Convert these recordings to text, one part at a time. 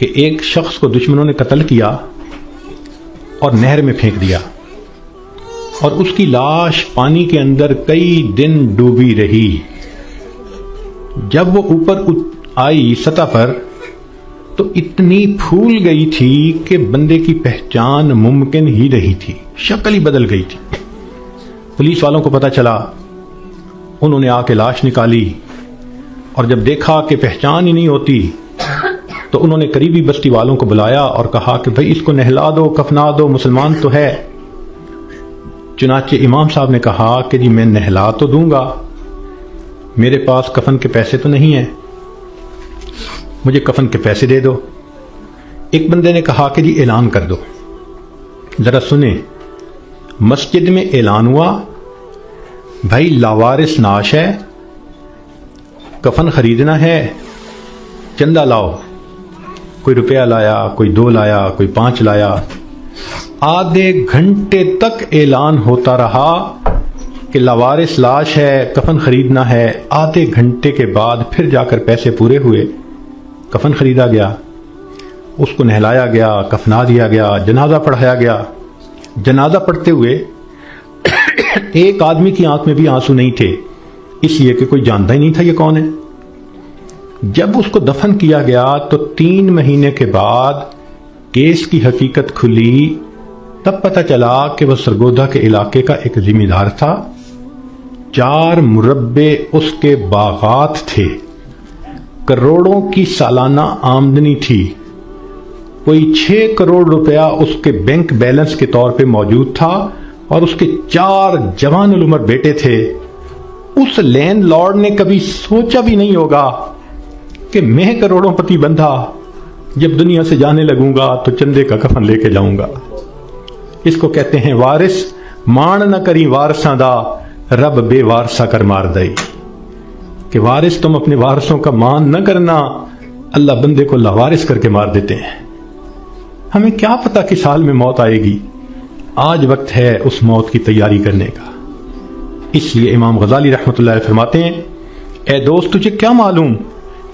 کہ ایک شخص کو دشمنوں نے قتل کیا اور نہر میں پھینک دیا، اور اس کی لاش پانی کے اندر کئی دن ڈوبی رہی۔ جب وہ اوپر آئی سطح پر تو اتنی پھول گئی تھی کہ بندے کی پہچان ممکن ہی رہی تھی، شکل ہی بدل گئی تھی۔ پولیس والوں کو پتہ چلا، انہوں نے آ کے لاش نکالی، اور جب دیکھا کہ پہچان ہی نہیں ہوتی تو انہوں نے قریبی بستی والوں کو بلایا اور کہا کہ بھئی اس کو نہلا دو، کفنا دو، مسلمان تو ہے۔ چنانچہ امام صاحب نے کہا کہ جی میں نہلا تو دوں گا، میرے پاس کفن کے پیسے تو نہیں ہیں، مجھے کفن کے پیسے دے دو۔ ایک بندے نے کہا کہ جی اعلان کر دو۔ ذرا سنیں، مسجد میں اعلان ہوا، بھائی لاوارث ناش ہے، کفن خریدنا ہے، چندہ لاؤ۔ کوئی روپیہ لایا، کوئی 2 لایا، کوئی 5 لایا۔ آدھے گھنٹے تک اعلان ہوتا رہا کہ لاوارث لاش ہے، کفن خریدنا ہے۔ آدھے گھنٹے کے بعد پھر جا کر پیسے پورے ہوئے، کفن خریدا گیا، اس کو نہلایا گیا، کفنا دیا گیا، جنازہ پڑھایا گیا۔ جنازہ پڑھتے ہوئے ایک آدمی کی آنکھ میں بھی آنسو نہیں تھے، اس لیے کہ کوئی جانتا ہی نہیں تھا یہ کون ہے۔ جب اس کو دفن کیا گیا تو 3 مہینے کے بعد کیس کی حقیقت کھلی، تب پتہ چلا کہ وہ سرگودا کے علاقے کا ایک ذمہ دار تھا۔ 4 مربع اس کے باغات تھے، کروڑوں کی سالانہ آمدنی تھی، کوئی 6 کروڑ روپیہ اس کے بینک بیلنس کے طور پہ موجود تھا، اور اس کے 4 جوان العمر بیٹے تھے۔ اس لینڈ لارڈ نے کبھی سوچا بھی نہیں ہوگا کہ میں کروڑوں پتی بندھا، جب دنیا سے جانے لگوں گا تو چندے کا کفن لے کے جاؤں گا۔ اس کو کہتے ہیں وارث مان نہ کری وارثاں دا، رب بے وارثا کر مار دئی۔ کہ وارث تم اپنے وارثوں کا مان نہ کرنا، اللہ بندے کو لاوارث کر کے مار دیتے ہیں۔ ہمیں کیا پتا کس حال میں موت آئے گی، آج وقت ہے اس موت کی تیاری کرنے کا۔ اس لیے امام غزالی رحمۃ اللہ علیہ فرماتے ہیں، اے دوست تجھے کیا معلوم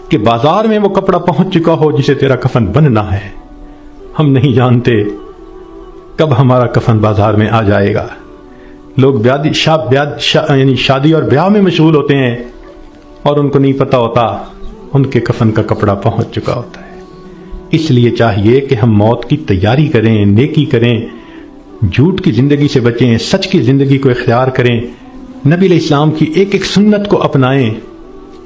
کہ بازار میں وہ کپڑا پہنچ چکا ہو جسے تیرا کفن بننا ہے۔ ہم نہیں جانتے کب ہمارا کفن بازار میں آ جائے گا۔ لوگ یعنی شادی اور بیاہ میں مشغول ہوتے ہیں اور ان کو نہیں پتا ہوتا ان کے کفن کا کپڑا پہنچ چکا ہوتا ہے۔ اس لیے چاہیے کہ ہم موت کی تیاری کریں، نیکی کریں، جھوٹ کی زندگی سے بچیں، سچ کی زندگی کو اختیار کریں، نبی علیہ السلام کی ایک ایک سنت کو اپنائیں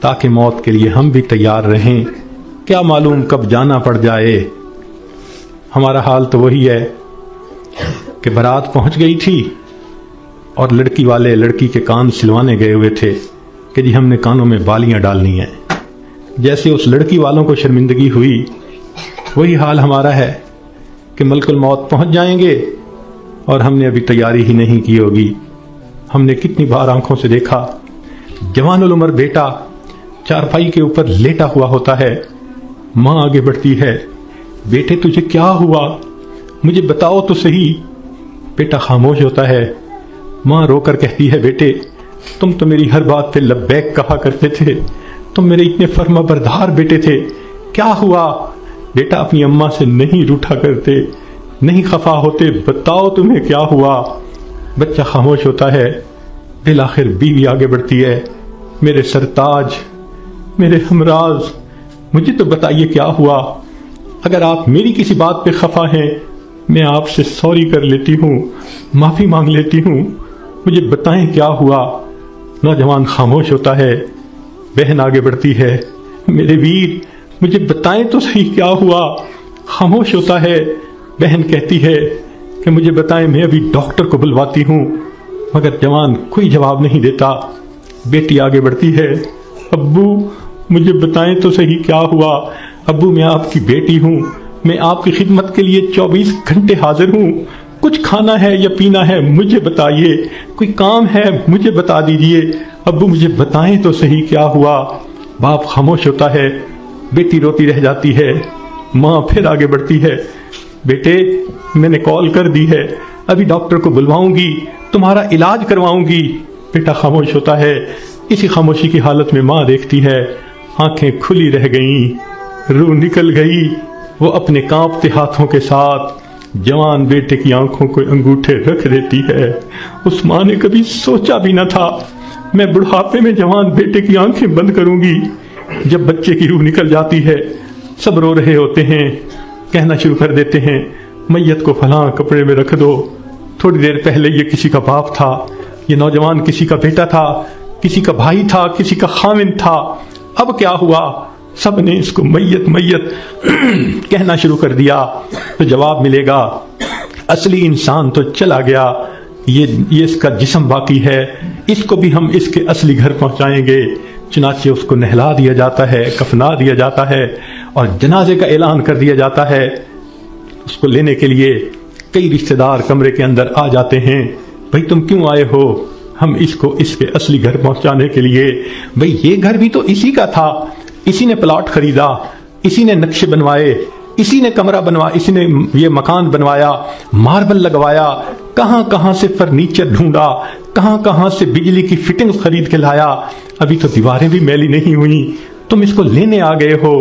تاکہ موت کے لیے ہم بھی تیار رہیں۔ کیا معلوم کب جانا پڑ جائے۔ ہمارا حال تو وہی ہے کہ بارات پہنچ گئی تھی اور لڑکی والے لڑکی کے کان سلوانے گئے ہوئے تھے کہ جی ہم نے کانوں میں بالیاں ڈالنی ہیں۔ جیسے اس لڑکی والوں کو شرمندگی ہوئی، وہی حال ہمارا ہے کہ ملک الموت پہنچ جائیں گے اور ہم نے ابھی تیاری ہی نہیں کی ہوگی۔ ہم نے کتنی بار آنکھوں سے دیکھا جوان العمر بیٹا چارپائی کے اوپر لیٹا ہوا ہوتا ہے، ماں آگے بڑھتی ہے، بیٹے تجھے کیا ہوا، مجھے بتاؤ تو صحیح۔ بیٹا خاموش ہوتا ہے، ماں رو کر کہتی ہے بیٹے تم تو میری ہر بات پہ لبیک کہا کرتے تھے، تم میرے اتنے فرما بردار بیٹے تھے، کیا ہوا؟ بیٹا اپنی اماں سے نہیں روٹھا کرتے، نہیں خفا ہوتے، بتاؤ تمہیں کیا ہوا؟ بچہ خاموش ہوتا ہے، بالآخر بیوی آگے بڑھتی ہے، میرے سرتاج، میرے ہمراز، مجھے تو بتائیے کیا ہوا؟ اگر آپ میری کسی بات پہ خفا ہیں میں آپ سے سوری کر لیتی ہوں، معافی مانگ لیتی ہوں، مجھے بتائیں کیا ہوا؟ نوجوان خاموش ہوتا ہے، بہن آگے بڑھتی ہے، میرے ویر مجھے بتائیں تو صحیح کیا ہوا؟ خاموش ہوتا ہے، بہن کہتی ہے کہ مجھے بتائیں، میں ابھی ڈاکٹر کو بلواتی ہوں، مگر جوان کوئی جواب نہیں دیتا۔ بیٹی آگے بڑھتی ہے، ابو مجھے بتائیں تو صحیح کیا ہوا؟ ابو میں آپ کی بیٹی ہوں، میں آپ کی خدمت کے لیے 24 گھنٹے حاضر ہوں، کچھ کھانا ہے یا پینا ہے مجھے بتائیے، کوئی کام ہے مجھے بتا دیجئے، ابو مجھے بتائیں تو صحیح کیا ہوا؟ باپ خاموش ہوتا ہے، بیٹی روتی رہ جاتی ہے، ماں پھر آگے بڑھتی ہے، بیٹے میں نے کال کر دی ہے، ابھی ڈاکٹر کو بلواؤں گی، تمہارا علاج کرواؤں گی۔ بیٹا خاموش ہوتا ہے، اسی خاموشی کی حالت میں ماں دیکھتی ہے، آنکھیں کھلی رہ گئیں، روح نکل گئی، وہ اپنے کانپتے ہاتھوں کے ساتھ جوان بیٹے کی آنکھوں کو انگوٹھے رکھ دیتی ہے۔ اس ماں نے کبھی سوچا بھی نہ تھا میں بڑھاپے میں جوان بیٹے کی آنکھیں بند کروں گی۔ جب بچے کی روح نکل جاتی ہے، سب رو رہے ہوتے ہیں، کہنا شروع کر دیتے ہیں میت کو فلاں کپڑے میں رکھ دو، تھوڑی دیر پہلے یہ کسی کا باپ تھا، یہ نوجوان کسی کا بیٹا تھا، کسی کا بھائی تھا، کسی کا خاوند تھا، اب کیا ہوا؟ سب نے اس کو میت میت کہنا شروع کر دیا۔ تو جواب ملے گا اصلی انسان تو چلا گیا، یہ اس کا جسم باقی ہے، اس کو بھی ہم اس کے اصلی گھر پہنچائیں گے۔ چنانچہ اس کو نہلا دیا جاتا ہے، کفنا دیا جاتا ہے اور جنازے کا اعلان کر دیا جاتا ہے۔ اس کو لینے کے لیے کئی رشتہ دار کمرے کے اندر آ جاتے ہیں۔ بھئی تم کیوں آئے ہو؟ ہم اس کو اس کے اصلی گھر پہنچانے کے لیے۔ بھئی یہ گھر بھی تو اسی کا تھا، اسی نے پلاٹ خریدا، اسی نے نقشے بنوائے، اسی نے کمرہ بنوایا، اسی نے یہ مکان بنوایا، ماربل لگوایا، کہاں کہاں سے فرنیچر ڈھونڈا، کہاں کہاں سے بجلی کی فٹنگ خرید کے لایا، ابھی تو دیواریں بھی میلی نہیں ہوئی، تم اس کو لینے آ گئے ہو۔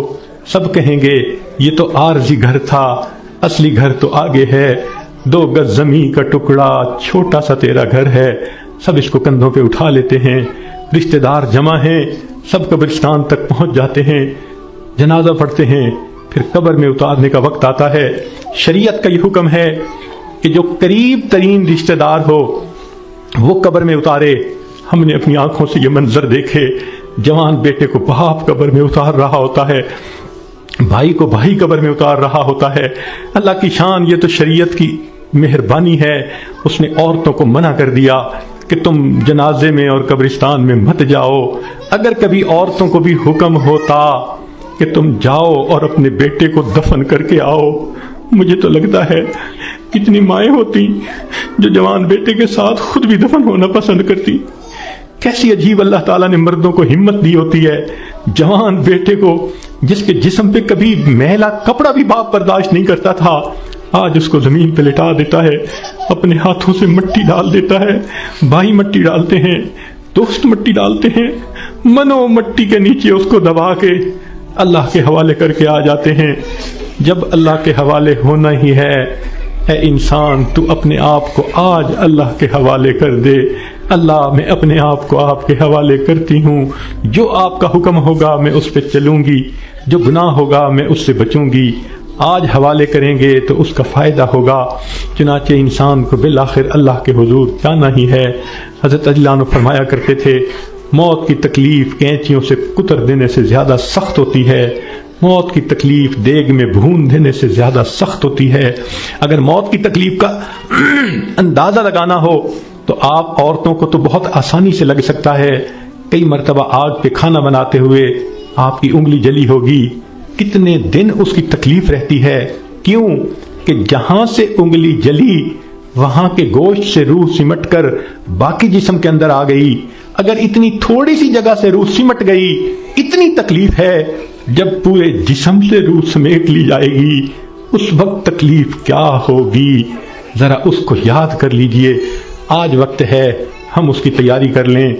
سب کہیں گے یہ تو عارضی گھر تھا، اصلی گھر تو آگے ہے، 2 گز زمین کا ٹکڑا، چھوٹا سا تیرا گھر ہے۔ سب اس کو کندھوں پہ اٹھا لیتے ہیں، رشتہ دار جمع ہیں، سب قبرستان تک پہنچ جاتے ہیں، جنازہ پڑھتے ہیں، پھر قبر میں اتارنے کا وقت آتا ہے۔ شریعت کا یہ حکم ہے کہ جو قریب ترین رشتہ دار ہو وہ قبر میں اتارے۔ ہم نے اپنی آنکھوں سے یہ منظر دیکھے، جوان بیٹے کو باپ قبر میں اتار رہا ہوتا ہے، بھائی کو بھائی قبر میں اتار رہا ہوتا ہے۔ اللہ کی شان، یہ تو شریعت کی مہربانی ہے، اس نے عورتوں کو منع کر دیا کہ تم جنازے میں اور قبرستان میں مت جاؤ۔ اگر کبھی عورتوں کو بھی حکم ہوتا کہ تم جاؤ اور اپنے بیٹے کو دفن کر کے آؤ، مجھے تو لگتا ہے کتنی مائیں ہوتی جو جوان بیٹے کے ساتھ خود بھی دفن ہونا پسند کرتی۔ کیسی عجیب اللہ تعالیٰ نے مردوں کو ہمت دی ہوتی ہے، جوان بیٹے کو جس کے جسم پہ کبھی میلا کپڑا بھی باپ برداشت نہیں کرتا تھا، آج اس کو زمین پہ لٹا دیتا ہے، اپنے ہاتھوں سے مٹی ڈال دیتا ہے، بھائی مٹی ڈالتے ہیں، دوست مٹی ڈالتے ہیں، منو مٹی کے نیچے اس کو دبا کے اللہ کے حوالے کر کے آ جاتے ہیں۔ جب اللہ کے حوالے ہونا ہی ہے، اے انسان تو اپنے آپ کو آج اللہ کے حوالے کر دے۔ اللہ میں اپنے آپ کو آپ کے حوالے کرتی ہوں، جو آپ کا حکم ہوگا میں اس پہ چلوں گی، جو گناہ ہوگا میں اس سے بچوں گی۔ آج حوالے کریں گے تو اس کا فائدہ ہوگا۔ چنانچہ انسان کو بالآخر اللہ کے حضور جانا ہی ہے۔ حضرت علی عنہ فرمایا کرتے تھے موت کی تکلیف کینچیوں سے کتر دینے سے زیادہ سخت ہوتی ہے، موت کی تکلیف دیگ میں بھون دینے سے زیادہ سخت ہوتی ہے۔ اگر موت کی تکلیف کا اندازہ لگانا ہو تو آپ عورتوں کو تو بہت آسانی سے لگ سکتا ہے۔ کئی مرتبہ آگ پہ کھانا بناتے ہوئے آپ کی انگلی جلی ہوگی، کتنے دن اس کی تکلیف رہتی ہے۔ کیوں کہ جہاں سے انگلی جلی وہاں کے گوشت سے روح سمٹ کر باقی جسم کے اندر آ گئی۔ اگر اتنی تھوڑی سی جگہ سے روح سمٹ گئی، اتنی تکلیف ہے، جب پورے جسم سے روح سمیٹ لی جائے گی اس وقت تکلیف کیا ہوگی، ذرا اس کو یاد کر لیجئے۔ آج وقت ہے ہم اس کی تیاری کر لیں،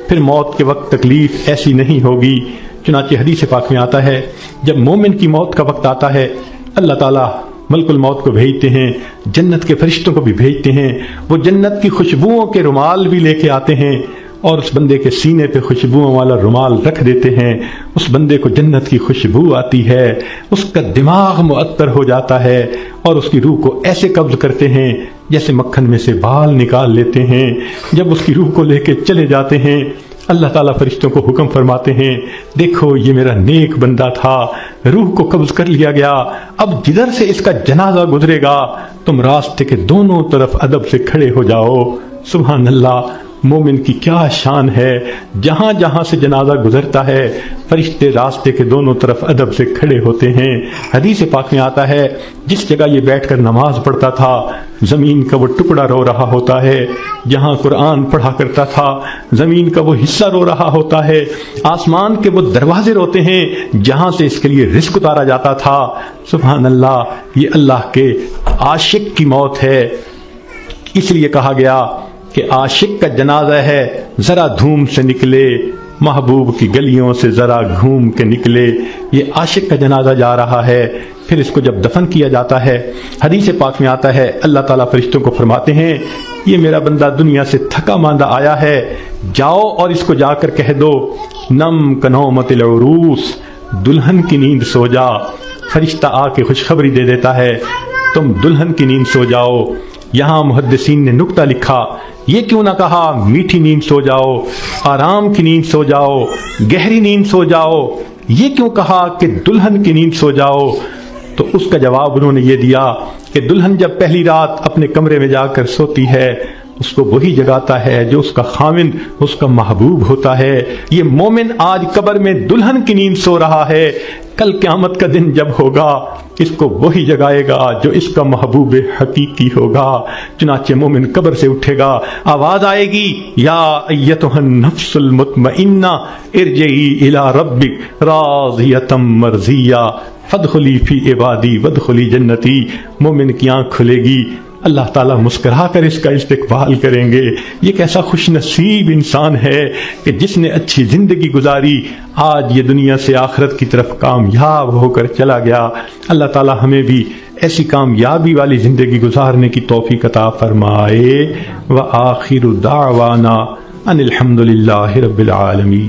پھر موت کے وقت تکلیف ایسی نہیں ہوگی۔ چنانچہ حدیث پاک میں آتا ہے جب مومن کی موت کا وقت آتا ہے اللہ تعالیٰ ملک الموت کو بھیجتے ہیں، جنت کے فرشتوں کو بھی بھیجتے ہیں، وہ جنت کی خوشبوؤں کے رومال بھی لے کے آتے ہیں اور اس بندے کے سینے پہ خوشبوؤں والا رومال رکھ دیتے ہیں۔ اس بندے کو جنت کی خوشبو آتی ہے، اس کا دماغ معطر ہو جاتا ہے اور اس کی روح کو ایسے قبض کرتے ہیں جیسے مکھن میں سے بال نکال لیتے ہیں۔ جب اس کی روح کو لے کے چلے جاتے ہیں اللہ تعالیٰ فرشتوں کو حکم فرماتے ہیں دیکھو یہ میرا نیک بندہ تھا، روح کو قبض کر لیا گیا، اب جدھر سے اس کا جنازہ گزرے گا تم راستے کے دونوں طرف ادب سے کھڑے ہو جاؤ۔ سبحان اللہ، مومن کی کیا شان ہے، جہاں جہاں سے جنازہ گزرتا ہے فرشتے راستے کے دونوں طرف ادب سے کھڑے ہوتے ہیں۔ حدیث پاک میں آتا ہے جس جگہ یہ بیٹھ کر نماز پڑھتا تھا زمین کا وہ ٹکڑا رو رہا ہوتا ہے، جہاں قرآن پڑھا کرتا تھا زمین کا وہ حصہ رو رہا ہوتا ہے، آسمان کے وہ دروازے روتے ہیں جہاں سے اس کے لیے رزق اتارا جاتا تھا۔ سبحان اللہ، یہ اللہ کے عاشق کی موت ہے۔ اس لیے کہا گیا کہ عاشق کا جنازہ ہے، ذرا دھوم سے نکلے، محبوب کی گلیوں سے ذرا گھوم کے نکلے۔ یہ عاشق کا جنازہ جا رہا ہے، پھر اس کو جب دفن کیا جاتا ہے، حدیث پاک میں آتا ہے اللہ تعالیٰ فرشتوں کو فرماتے ہیں یہ میرا بندہ دنیا سے تھکا ماندہ آیا ہے، جاؤ اور اس کو جا کر کہہ دو نم کنومت العروس، دلہن کی نیند سو جا۔ فرشتہ آ کے خوشخبری دے دیتا ہے تم دلہن کی نیند سو جاؤ۔ یہاں محدثین نے نکتہ لکھا، یہ کیوں نہ کہا میٹھی نیند سو جاؤ، آرام کی نیند سو جاؤ، گہری نیند سو جاؤ، یہ کیوں کہا کہ دلہن کی نیند سو جاؤ؟ تو اس کا جواب انہوں نے یہ دیا کہ دلہن جب پہلی رات اپنے کمرے میں جا کر سوتی ہے اس کو وہی جگاتا ہے جو اس کا خاوند، اس کا محبوب ہوتا ہے۔ یہ مومن آج قبر میں دلہن کی نیند سو رہا ہے، کل قیامت کا دن جب ہوگا اس کو وہی جگائے گا جو اس کا محبوب حقیقی ہوگا۔ چنانچہ مومن قبر سے اٹھے گا، آواز آئے گی یا ایتھا النفس المطمئنہ ارجعی الی ربک راضیۃ مرضیہ فادخلی فی عبادی وادخلی جنتی۔ مومن کی آنکھ کھلے گی، اللہ تعالیٰ مسکرا کر اس کا استقبال کریں گے۔ یہ کیسا خوش نصیب انسان ہے کہ جس نے اچھی زندگی گزاری، آج یہ دنیا سے آخرت کی طرف کامیاب ہو کر چلا گیا۔ اللہ تعالیٰ ہمیں بھی ایسی کامیابی والی زندگی گزارنے کی توفیق عطا فرمائے۔ وآخر دعوانا ان الحمد للہ رب العالمین۔